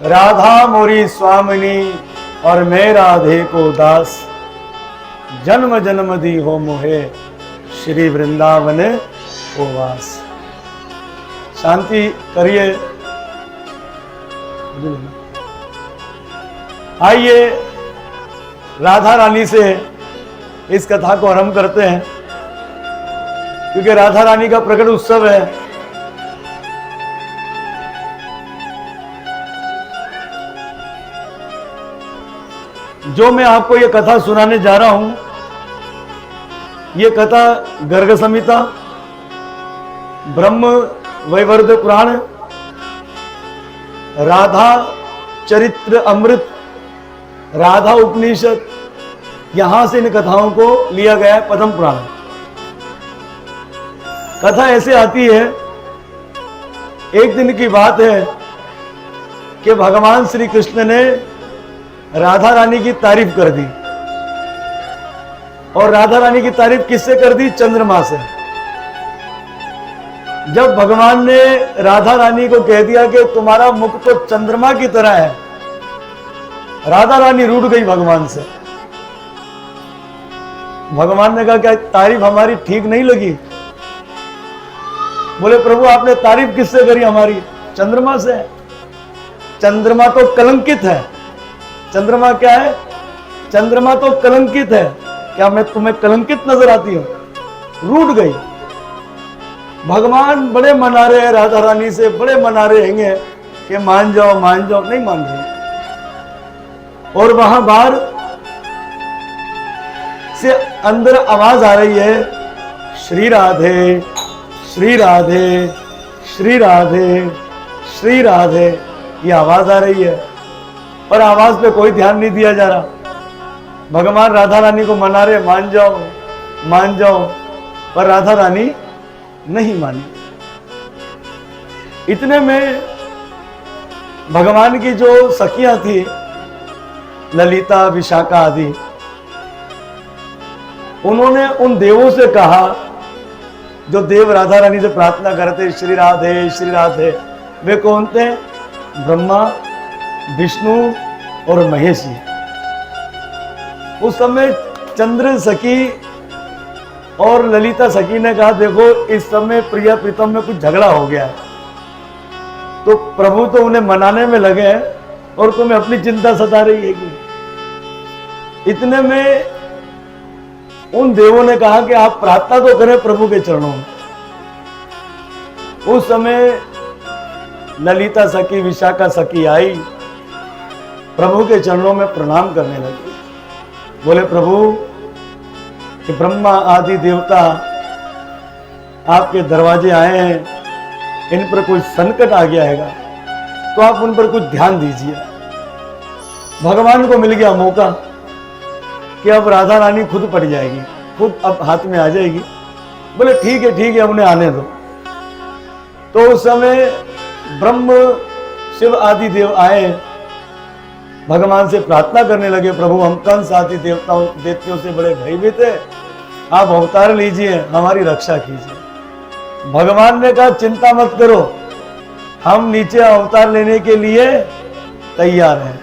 राधा मोरी स्वामिनी और मैं राधे को दास, जन्म जन्म दी हो मोहे श्री वृंदावन को वास। शांति करिए। आइए राधा रानी से इस कथा को आरंभ करते हैं, क्योंकि राधा रानी का प्रकट उत्सव है। जो मैं आपको ये कथा सुनाने जा रहा हूं, ये कथा गर्ग संहिता, ब्रह्म वैवर्त पुराण, राधा चरित्र अमृत, राधा उपनिषद, यहां से इन कथाओं को लिया गया है। पद्म पुराण कथा ऐसे आती है, एक दिन की बात है कि भगवान श्री कृष्ण ने राधा रानी की तारीफ कर दी। और राधा रानी की तारीफ किससे कर दी? चंद्रमा से। जब भगवान ने राधा रानी को कह दिया कि तुम्हारा मुख तो चंद्रमा की तरह है, राधा रानी रूठ गई भगवान से। भगवान ने कहा क्या तारीफ हमारी ठीक नहीं लगी? बोले प्रभु आपने तारीफ किससे करी हमारी? चंद्रमा से। चंद्रमा तो कलंकित है। चंद्रमा क्या है? चंद्रमा तो कलंकित है। क्या मैं तुम्हें कलंकित नजर आती हूं? रूठ गई। भगवान बड़े मना रहे हैं राधा रानी से, बड़े मना रहे हैं कि मान जाओ मान जाओ, नहीं मान रही। और वहां बाहर से अंदर आवाज आ रही है, श्री राधे श्री राधे श्री राधे श्री राधे, ये आवाज आ रही है। पर आवाज पे कोई ध्यान नहीं दिया जा रहा। भगवान राधा रानी को मना रहे मान जाओ मान जाओ, पर राधा रानी नहीं मानी। इतने में भगवान की जो सखियां थी, ललिता विशाखा आदि, उन्होंने उन देवों से कहा, जो देव राधा रानी से प्रार्थना करते श्री राधे श्री राधे, वे कौन थे? ब्रह्मा, विष्णु और महेश जी। उस समय चंद्र सखी और ललिता सखी ने कहा देखो इस समय प्रिया प्रीतम में कुछ झगड़ा हो गया है। तो प्रभु तो उन्हें मनाने में लगे हैं और तुम्हें अपनी चिंता सता रही है कि। इतने में उन देवों ने कहा कि आप प्रार्थना तो करें प्रभु के चरणों में। उस समय ललिता सखी विशाखा सखी आई, प्रभु के चरणों में प्रणाम करने लगी। बोले प्रभु कि ब्रह्मा आदि देवता आपके दरवाजे आए हैं, इन पर कोई संकट आ गया है तो आप उन पर कुछ ध्यान दीजिए। भगवान को मिल गया मौका कि अब राधा रानी खुद पड़ जाएगी, खुद अब हाथ में आ जाएगी। बोले ठीक है उन्हें आने दो। तो उस समय ब्रह्म शिव आदि देव आए, भगवान से प्रार्थना करने लगे, प्रभु हम कंस आदि देवताओं से बड़े भयभीत हैं, आप अवतार लीजिए, हमारी रक्षा कीजिए। भगवान ने कहा चिंता मत करो, हम नीचे अवतार लेने के लिए तैयार हैं।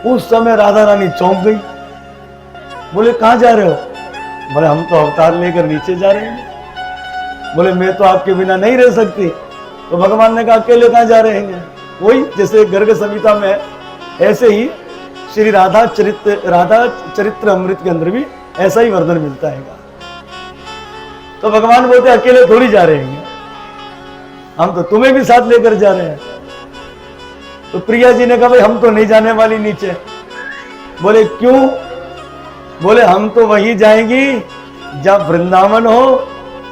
उस समय राधा रानी चौंक गई। बोले कहां जा रहे हो? बोले हम तो अवतार लेकर नीचे जा रहे हैं। बोले मैं तो आपके बिना नहीं रह सकती। तो भगवान ने कहा अकेले कहां जा रहे हैं? वही जैसे गर्ग संहिता में, ऐसे ही श्री राधा चरित्र अमृत के अंदर भी ऐसा ही वर्णन मिलता है। तो भगवान बोलते अकेले थोड़ी जा रहे हैं, हम तो तुम्हें भी साथ लेकर जा रहे हैं। तो प्रिया जी ने कहा भाई हम तो नहीं जाने वाली नीचे। बोले क्यों? बोले हम तो वही जाएंगी जहां वृंदावन हो,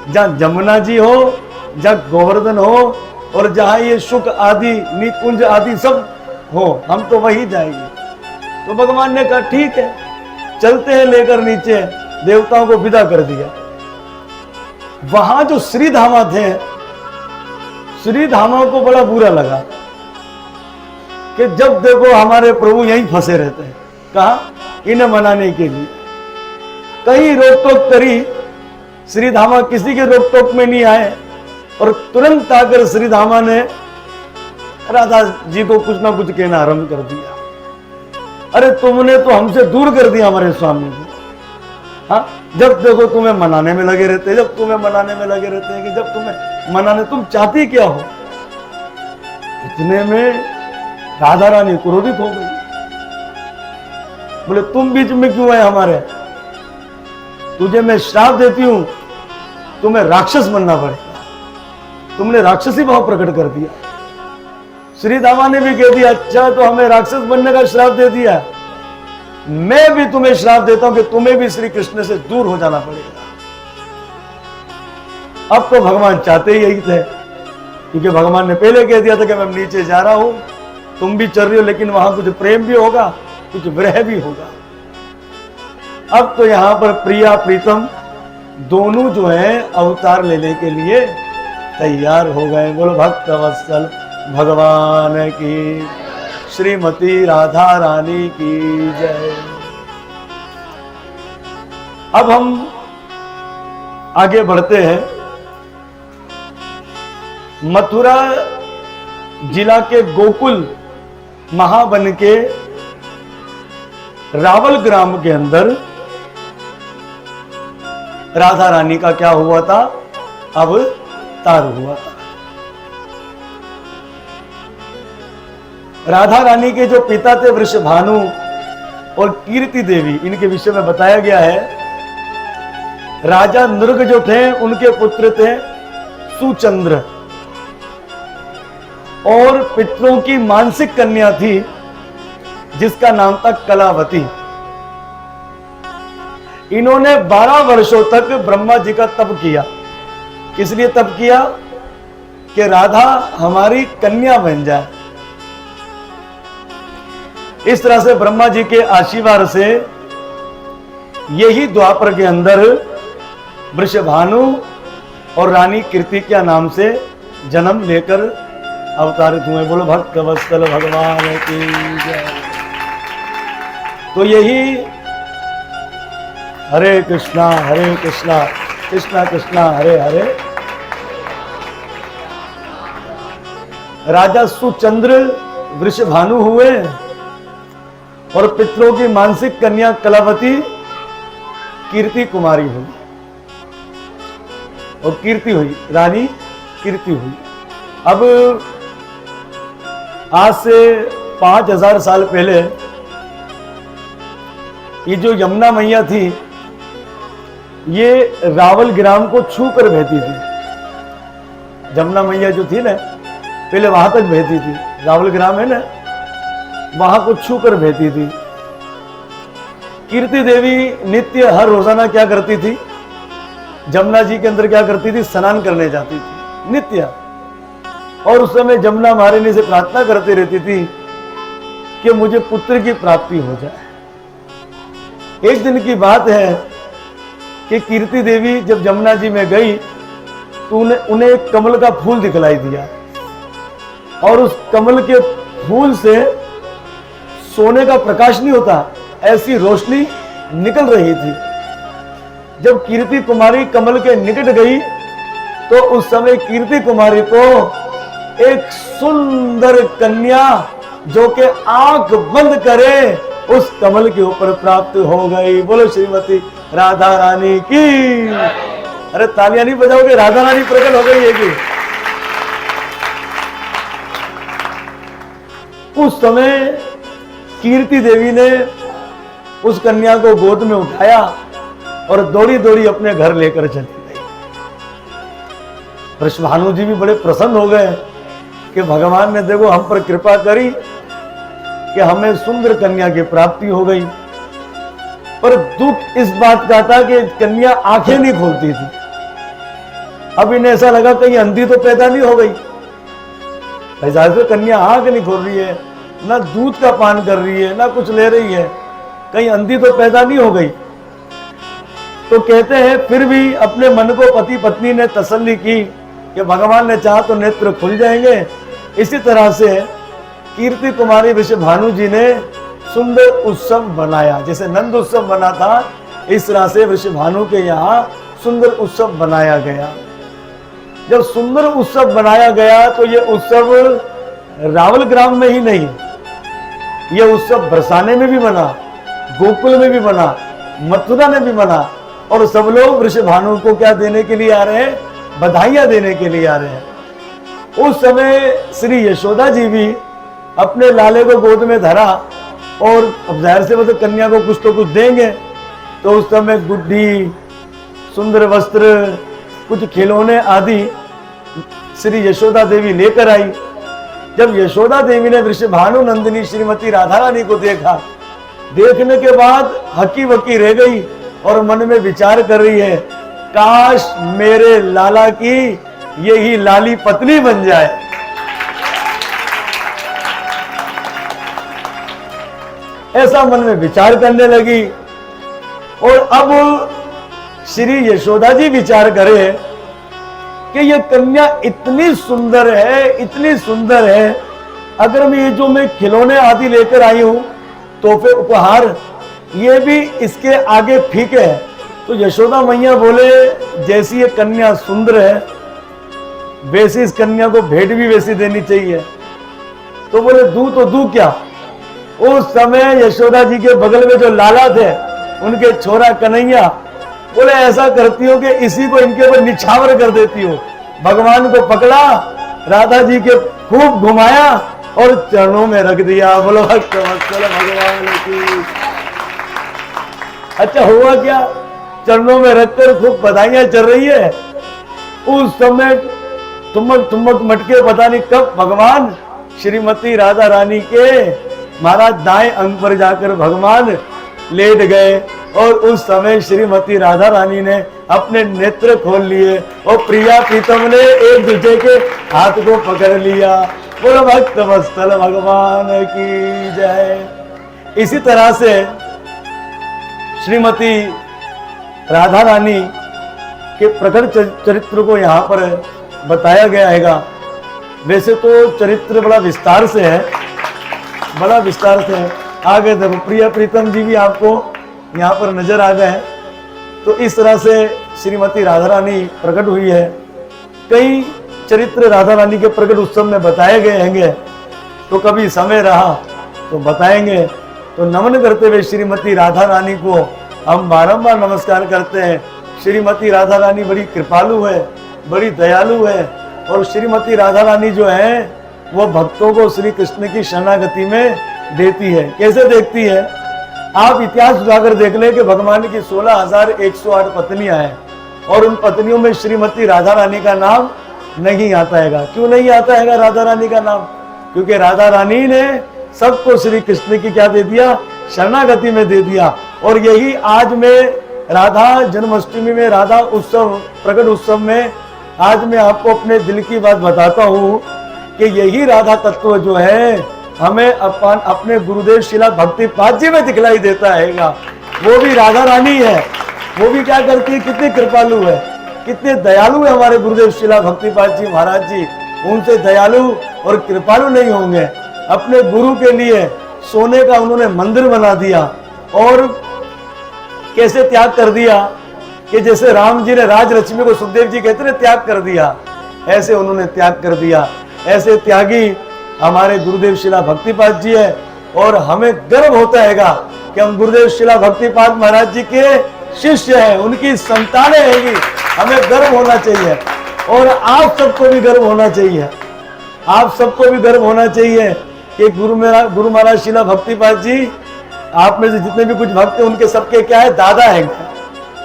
जहां जमुना जी हो, जहां गोवर्धन हो और जहां ये शुक आदि निकुंज आदि सब हो, हम तो वही जाएंगे। तो भगवान ने कहा ठीक है चलते हैं, लेकर नीचे देवताओं को विदा कर दिया। वहां जो श्रीधामा थे, श्रीधामा को बड़ा बुरा लगा कि जब देखो हमारे प्रभु यहीं फंसे रहते हैं। कहा इन्हें मनाने के लिए कहीं रोक टोक करी, श्रीधामा किसी के रोक टोक में नहीं आए और तुरंत आकर श्रीधामा ने राधा जी को कुछ ना कुछ कहना आरंभ कर दिया। अरे तुमने तो हमसे दूर कर दिया हमारे स्वामी को। हाँ, जब देखो तुम्हें मनाने में लगे रहते, जब तुम्हें मनाने में लगे रहते हैं कि जब तुम्हें मनाने, तुम चाहती क्या हो? इतने में राधा रानी क्रोधित हो गई। बोले तुम बीच में क्यों है हमारे? तुझे मैं श्राप देती हूं, तुम्हें राक्षस बनना पड़ेगा। तुमने राक्षसी भाव प्रकट कर दिया। श्री दामा ने भी कह दिया, अच्छा तो हमें राक्षस बनने का श्राप दे दिया, मैं भी तुम्हें श्राप देता हूं कि तुम्हें भी श्री कृष्ण से दूर हो जाना पड़ेगा। अब तो भगवान चाहते ही यही थे, क्योंकि भगवान ने पहले कह दिया था कि मैं नीचे जा रहा हूं, तुम भी चल रही हो, लेकिन वहां कुछ प्रेम भी होगा, कुछ विरह भी होगा। अब तो यहां पर प्रिया प्रीतम दोनों जो है अवतार लेने के लिए तैयार हो गए। बोलो भक्त वत्सल भगवान की, श्रीमती राधा रानी की जय। अब हम आगे बढ़ते हैं। मथुरा जिला के गोकुल महावन के रावल ग्राम के अंदर राधा रानी का क्या हुआ था? अवतार हुआ था। राधा रानी के जो पिता थे वृषभानु और कीर्ति देवी, इनके विषय में बताया गया है। राजा नृग जो थे उनके पुत्र थे सुचंद्र, और पितरों की मानसिक कन्या थी जिसका नाम था कलावती। इन्होंने 12 वर्षों तक ब्रह्मा जी का तप किया। किस लिए तप किया? कि राधा हमारी कन्या बन जाए। इस तरह से ब्रह्मा जी के आशीर्वाद से यही द्वापर के अंदर वृषभानु और रानी कीर्तिक्या नाम से जन्म लेकर अवतारित हुए। बोलो भक्त वत्सल भगवान की जय। तो यही हरे कृष्णा कृष्णा कृष्णा हरे हरे। राजा सुचंद्र वृषभानु हुए और पितरों की मानसिक कन्या कलावती कीर्ति कुमारी हुई, और कीर्ति हुई, रानी कीर्ति हुई। अब आज से 5000 साल पहले ये जो यमुना मैया थी, ये रावल ग्राम को छू कर बहती थी। यमुना मैया जो थी ना, पहले वहां तक बहती थी। रावल ग्राम है ना, वहां को छू कर बहती थी। कीर्ति देवी नित्य हर रोजाना क्या करती थी? जमुना जी के अंदर क्या करती थी? स्नान करने जाती थी नित्य। और उस समय जमुना महारानी से प्रार्थना करती रहती थी कि मुझे पुत्र की प्राप्ति हो जाए। एक दिन की बात है कि कीर्ति देवी जब जमुना जी में गई तो उन्हें एक कमल का फूल दिखलाई दिया, और उस कमल के फूल से सोने का प्रकाश नहीं होता, ऐसी रोशनी निकल रही थी। जब कीर्ति कुमारी कमल के निकट गई तो उस समय कीर्ति कुमारी को एक सुंदर कन्या जो कि आंख बंद करे उस कमल के ऊपर प्राप्त हो गई। बोलो श्रीमती राधा रानी की। अरे तालियां नहीं बजाओगे? राधा रानी प्रकट हो गई है कि? उस समय कीर्ति देवी ने उस कन्या को गोद में उठाया और दौड़ी दौड़ी अपने घर लेकर चली गई। वृषभानु जी भी बड़े प्रसन्न हो गए कि भगवान ने देखो हम पर कृपा करी कि हमें सुंदर कन्या की प्राप्ति हो गई। पर दुख इस बात का था कि कन्या आंखें नहीं खोलती थी। अब इन्हें ऐसा लगा कहीं अंधी तो पैदा नहीं हो गई। ऐसा तो कन्या आंख नहीं खोल रही है, ना दूध का पान कर रही है, ना कुछ ले रही है, कहीं अंधी तो पैदा नहीं हो गई। तो कहते हैं फिर भी अपने मन को पति पत्नी ने तसल्ली की कि भगवान ने चाहा तो नेत्र खुल जाएंगे। इसी तरह से कीर्ति कुमारी वृषभानु जी ने सुंदर उत्सव बनाया। जैसे नंद उत्सव बना था, इस तरह से वृषभानु के यहाँ सुंदर उत्सव बनाया गया। जब सुंदर उत्सव बनाया गया तो ये उत्सव रावल ग्राम में ही नहीं, यह उत्सव बरसाने में भी बना, गोकुल में भी बना, मथुरा में भी बना, और सब लोग वृषभानु को क्या देने के लिए आ रहे हैं? बधाइयां देने के लिए आ रहे हैं। उस समय श्री यशोदा जी भी अपने लाले को गोद में धरा, और अब जाहिर से मतलब कन्या को कुछ तो कुछ देंगे, तो उस समय गुड्डी, सुंदर वस्त्र, कुछ खिलौने आदि श्री यशोदा देवी लेकर आई। जब यशोदा देवी ने वृषभानु नंदिनी श्रीमती राधा रानी को देखा, देखने के बाद हकी बकी रह गई और मन में विचार कर रही है, काश मेरे लाला की यही लाली पत्नी बन जाए। ऐसा मन में विचार करने लगी। और अब श्री यशोदा जी विचार करे कि ये कन्या इतनी सुंदर है, इतनी सुंदर है, अगर मैं खिलौने आदि लेकर आई हूं, तोहफे उपहार, ये भी इसके आगे फीके है। तो यशोदा मैया बोले, जैसी ये कन्या सुंदर है, वैसी इस कन्या को भेंट भी वैसी देनी चाहिए। तो बोले दूं तो दूं क्या? उस समय यशोदा जी के बगल में जो लाला थे, उनके छोरा कन्हैया बोले, ऐसा करती हो कि इसी को इनके ऊपर निछावर कर देती हो। भगवान को पकड़ा, राधा जी के खूब घुमाया और चरणों में रख दिया। बोलो भक्त वत्सल भगवान की। अच्छा हुआ क्या? चरणों में रखकर खूब बधाइयां चल रही है। उस समय ठुमक ठुमक मटके, पता नहीं कब भगवान श्रीमती राधा रानी के महाराज दाएं अंग पर जाकर भगवान लेट गए, और उस समय श्रीमती राधा रानी ने अपने नेत्र खोल लिए और प्रिया प्रीतम ने एक दूसरे के हाथ को पकड़ लिया। बोलो भक्त वत्सल भगवान की जय। इसी तरह से श्रीमती राधा रानी के प्रकट चरित्र को यहाँ पर बताया गया है। वैसे तो चरित्र बड़ा विस्तार से है, बड़ा विस्तार से है। आगे देखो, प्रिया प्रीतम जी भी आपको यहाँ पर नजर आ गए। तो इस तरह से श्रीमती राधा रानी प्रकट हुई है। कई चरित्र राधा रानी के प्रकट उत्सव में बताए गए हैं, तो कभी समय रहा तो बताएंगे। तो नमन करते हुए श्रीमती राधा रानी को हम बारंबार नमस्कार करते हैं। श्रीमती राधा रानी बड़ी कृपालु है, बड़ी दयालु है, और श्रीमती राधा रानी जो है वो भक्तों को श्री कृष्ण की शरणागति में देती है। कैसे देखती है? आप इतिहास उजागर देख लें कि भगवान की 16,108 पत्नियां हैं, और उन पत्नियों में श्रीमती राधा रानी का नाम नहीं आता है। क्यों नहीं आता है राधा रानी का नाम? क्योंकि राधा रानी ने सबको श्री कृष्ण की क्या दे दिया? शरणागति में दे दिया। और यही आज में राधा जन्माष्टमी में, राधा उत्सव, प्रकट उत्सव में आज मैं आपको अपने दिल की बात बताता हूँ कि यही राधा तत्व जो है हमें अपने गुरुदेव शिला भक्तिपाद जी में दिखलाई देता है। वो भी राधा रानी है, वो भी क्या करती है? कितनी कृपालु है, कितने दयालु है हमारे गुरुदेव शिला भक्तिपाद जी महाराज जी। उनसे दयालु और कृपालु नहीं होंगे। अपने गुरु के लिए सोने का उन्होंने मंदिर बना दिया, और कैसे त्याग कर दिया कि जैसे राम जी ने राज लक्ष्मी को सुखदेव जी कहते हैं त्याग कर दिया, ऐसे उन्होंने त्याग कर दिया। ऐसे त्यागी हमारे गुरुदेव शिला भक्तिपाद जी है, और हमें गर्व होता है कि हम गुरुदेव शिला भक्तिपाद महाराज जी के शिष्य हैं, उनकी संतानें हैं। हमें गर्व होना चाहिए, और आप सबको भी गर्व होना चाहिए। आप सबको भी गर्व होना चाहिए कि गुरु महाराज शिला भक्तिपाद जी, आप में से जितने भी कुछ भक्त हैं उनके सबके क्या है? दादा है।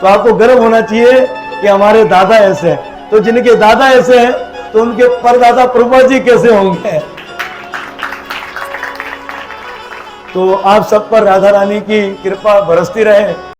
तो आपको गर्व होना चाहिए कि हमारे दादा ऐसे हैं। तो जिनके दादा ऐसे हैं तो उनके परदादा प्रभुपाद जी कैसे होंगे? तो आप सब पर राधा रानी की कृपा बरसती रहे।